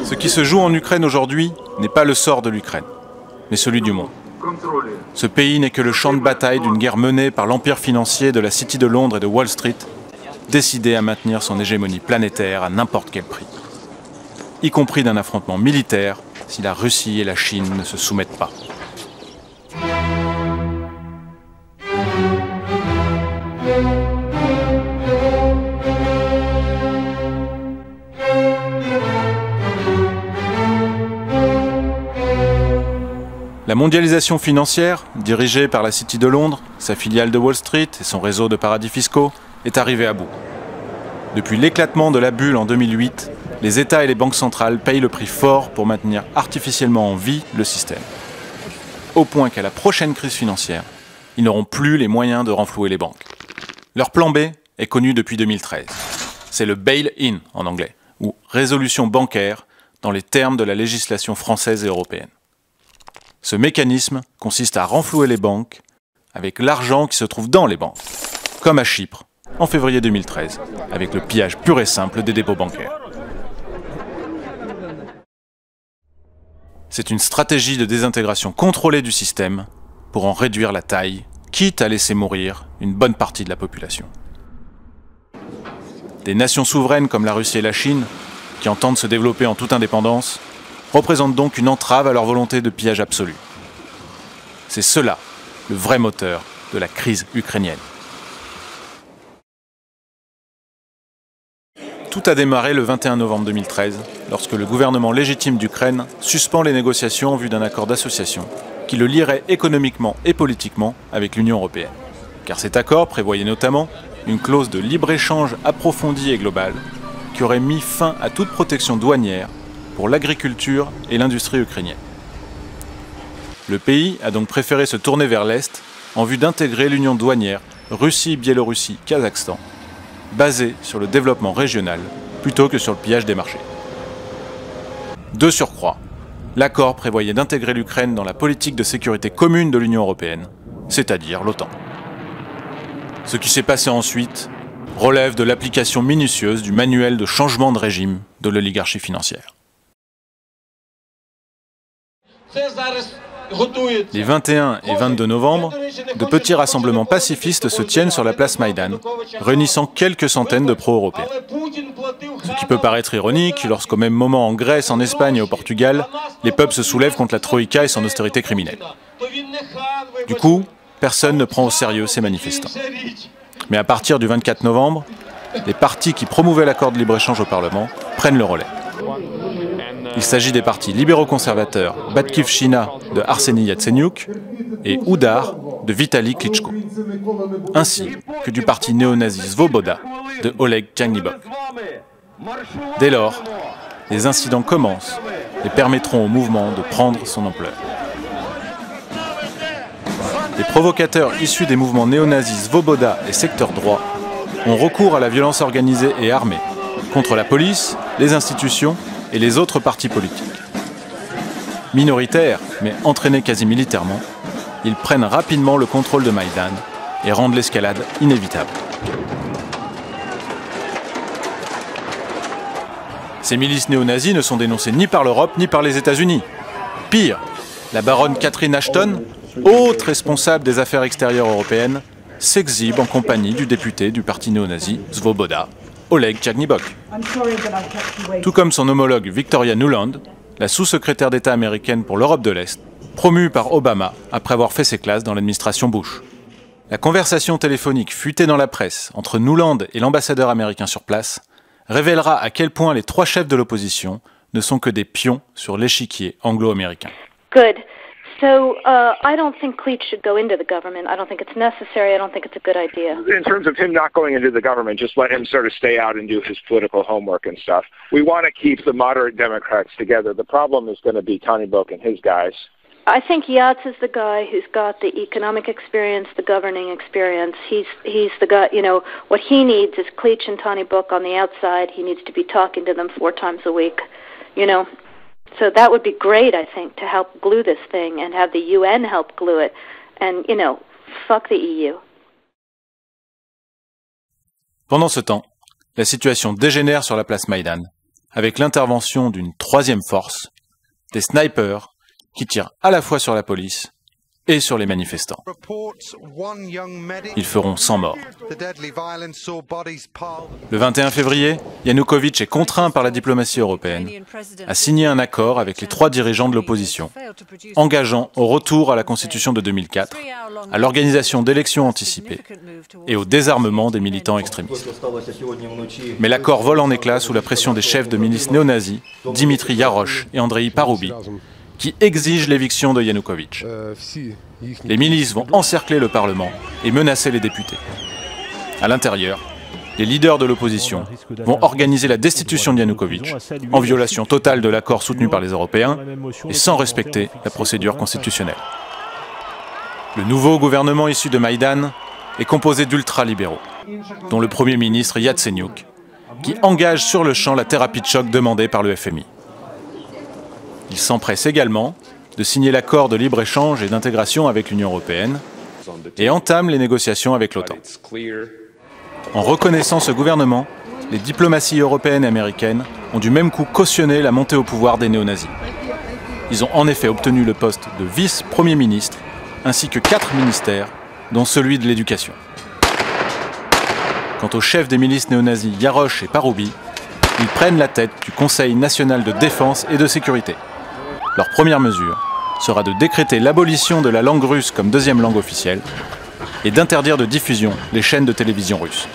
Ce qui se joue en Ukraine aujourd'hui n'est pas le sort de l'Ukraine, mais celui du monde. Ce pays n'est que le champ de bataille d'une guerre menée par l'empire financier de la City de Londres et de Wall Street, décidé à maintenir son hégémonie planétaire à n'importe quel prix, y compris d'un affrontement militaire si la Russie et la Chine ne se soumettent pas. La mondialisation financière, dirigée par la City de Londres, sa filiale de Wall Street et son réseau de paradis fiscaux, est arrivée à bout. Depuis l'éclatement de la bulle en 2008, les États et les banques centrales payent le prix fort pour maintenir artificiellement en vie le système. Au point qu'à la prochaine crise financière, ils n'auront plus les moyens de renflouer les banques. Leur plan B est connu depuis 2013. C'est le bail-in en anglais, ou résolution bancaire dans les termes de la législation française et européenne. Ce mécanisme consiste à renflouer les banques avec l'argent qui se trouve dans les banques, comme à Chypre en février 2013, avec le pillage pur et simple des dépôts bancaires. C'est une stratégie de désintégration contrôlée du système pour en réduire la taille, quitte à laisser mourir une bonne partie de la population. Des nations souveraines comme la Russie et la Chine, qui entendent se développer en toute indépendance, représentent donc une entrave à leur volonté de pillage absolu. C'est cela, le vrai moteur de la crise ukrainienne. Tout a démarré le 21 novembre 2013, lorsque le gouvernement légitime d'Ukraine suspend les négociations en vue d'un accord d'association qui le lierait économiquement et politiquement avec l'Union européenne. Car cet accord prévoyait notamment une clause de libre-échange approfondie et globale qui aurait mis fin à toute protection douanière pour l'agriculture et l'industrie ukrainienne. Le pays a donc préféré se tourner vers l'Est en vue d'intégrer l'union douanière Russie-Biélorussie-Kazakhstan, basée sur le développement régional plutôt que sur le pillage des marchés. De surcroît, l'accord prévoyait d'intégrer l'Ukraine dans la politique de sécurité commune de l'Union européenne, c'est-à-dire l'OTAN. Ce qui s'est passé ensuite relève de l'application minutieuse du manuel de changement de régime de l'oligarchie financière. Les 21 et 22 novembre, de petits rassemblements pacifistes se tiennent sur la place Maïdan, réunissant quelques centaines de pro-européens. Ce qui peut paraître ironique lorsqu'au même moment en Grèce, en Espagne et au Portugal, les peuples se soulèvent contre la Troïka et son austérité criminelle. Du coup, personne ne prend au sérieux ces manifestants. Mais à partir du 24 novembre, les partis qui promouvaient l'accord de libre-échange au Parlement prennent le relais. Il s'agit des partis libéraux-conservateurs Batkivshina de Arseniy Yatsenyuk et Oudar de Vitali Klitschko, ainsi que du parti néo-nazi Svoboda de Oleg Tyagnibok. Dès lors, les incidents commencent et permettront au mouvement de prendre son ampleur. Les provocateurs issus des mouvements néo-nazis Svoboda et Secteur droit ont recours à la violence organisée et armée contre la police, les institutions et les autres partis politiques. Minoritaires, mais entraînés quasi militairement, ils prennent rapidement le contrôle de Maïdan et rendent l'escalade inévitable. Ces milices néo-nazis ne sont dénoncées ni par l'Europe ni par les États-Unis. Pire, la baronne Catherine Ashton, haute responsable des affaires extérieures européennes, s'exhibe en compagnie du député du parti néo-nazi Svoboda, Oleg Tyagnibok. Tout comme son homologue Victoria Nuland, la sous-secrétaire d'État américaine pour l'Europe de l'Est, promue par Obama après avoir fait ses classes dans l'administration Bush. La conversation téléphonique fuitée dans la presse entre Nuland et l'ambassadeur américain sur place révélera à quel point les trois chefs de l'opposition ne sont que des pions sur l'échiquier anglo-américain. Good. So I don't think Klitsch should go into the government. I don't think it's necessary. I don't think it's a good idea. In terms of him not going into the government, just let him sort of stay out and do his political homework and stuff. We want to keep the moderate Democrats together. The problem is going to be Tyagnibok and his guys. I think Yats is the guy who's got the economic experience, the governing experience. He's the guy, you know, what he needs is Klitsch and Tyagnibok on the outside. He needs to be talking to them 4 times a week, you know. So that would be great, I think, to help glue this thing and have the UN help glue it. And, you know, fuck the EU. Pendant ce temps, la situation dégénère sur la place Maïdan avec l'intervention d'une troisième force, des snipers qui tirent à la fois sur la police et sur les manifestants. Ils feront 100 morts. Le 21 février, Yanukovych est contraint par la diplomatie européenne à signer un accord avec les 3 dirigeants de l'opposition, engageant au retour à la Constitution de 2004, à l'organisation d'élections anticipées et au désarmement des militants extrémistes. Mais l'accord vole en éclats sous la pression des chefs de milices néo-nazis, Dimitri Yarosh et Andrei Paroubi, qui exigent l'éviction de Yanukovych. Les milices vont encercler le Parlement et menacer les députés. À l'intérieur, les leaders de l'opposition vont organiser la destitution de Yanukovych, en violation totale de l'accord soutenu par les Européens et sans respecter la procédure constitutionnelle. Le nouveau gouvernement issu de Maïdan est composé d'ultralibéraux, dont le Premier ministre Yatsenyuk, qui engage sur le champ la thérapie de choc demandée par le FMI. Il s'empresse également de signer l'accord de libre-échange et d'intégration avec l'Union européenne et entame les négociations avec l'OTAN. En reconnaissant ce gouvernement, les diplomaties européennes et américaines ont du même coup cautionné la montée au pouvoir des néo-nazis. Ils ont en effet obtenu le poste de vice-premier ministre ainsi que 4 ministères, dont celui de l'éducation. Quant aux chefs des milices néo-nazis Yarosh et Paroubi, ils prennent la tête du Conseil national de défense et de sécurité. Leur première mesure sera de décréter l'abolition de la langue russe comme 2e langue officielle et d'interdire de diffusion les chaînes de télévision russes.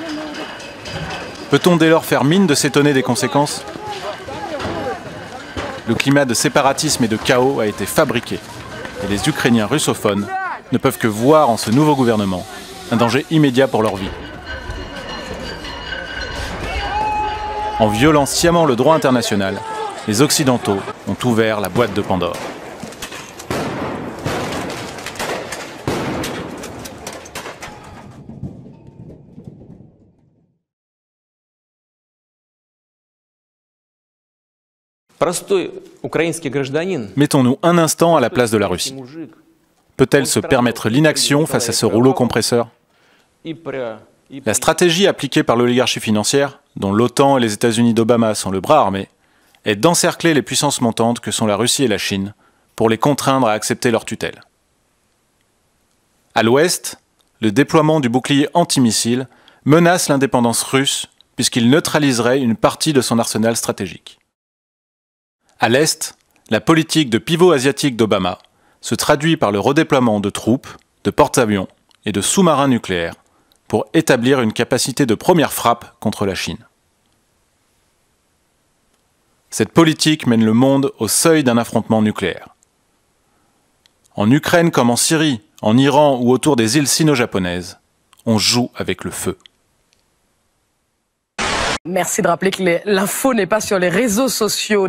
Peut-on dès lors faire mine de s'étonner des conséquences ? Le climat de séparatisme et de chaos a été fabriqué et les Ukrainiens russophones ne peuvent que voir en ce nouveau gouvernement un danger immédiat pour leur vie. En violant sciemment le droit international, les Occidentaux ont ouvert la boîte de Pandore. Mettons-nous un instant à la place de la Russie. Peut-elle se permettre l'inaction face à ce rouleau compresseur ? La stratégie appliquée par l'oligarchie financière, dont l'OTAN et les États-Unis d'Obama sont le bras armé, est d'encercler les puissances montantes que sont la Russie et la Chine pour les contraindre à accepter leur tutelle. À l'ouest, le déploiement du bouclier antimissile menace l'indépendance russe puisqu'il neutraliserait une partie de son arsenal stratégique. À l'est, la politique de pivot asiatique d'Obama se traduit par le redéploiement de troupes, de porte-avions et de sous-marins nucléaires pour établir une capacité de première frappe contre la Chine. Cette politique mène le monde au seuil d'un affrontement nucléaire. En Ukraine comme en Syrie, en Iran ou autour des îles sino-japonaises, on joue avec le feu. Merci de rappeler que l'info n'est pas sur les réseaux sociaux.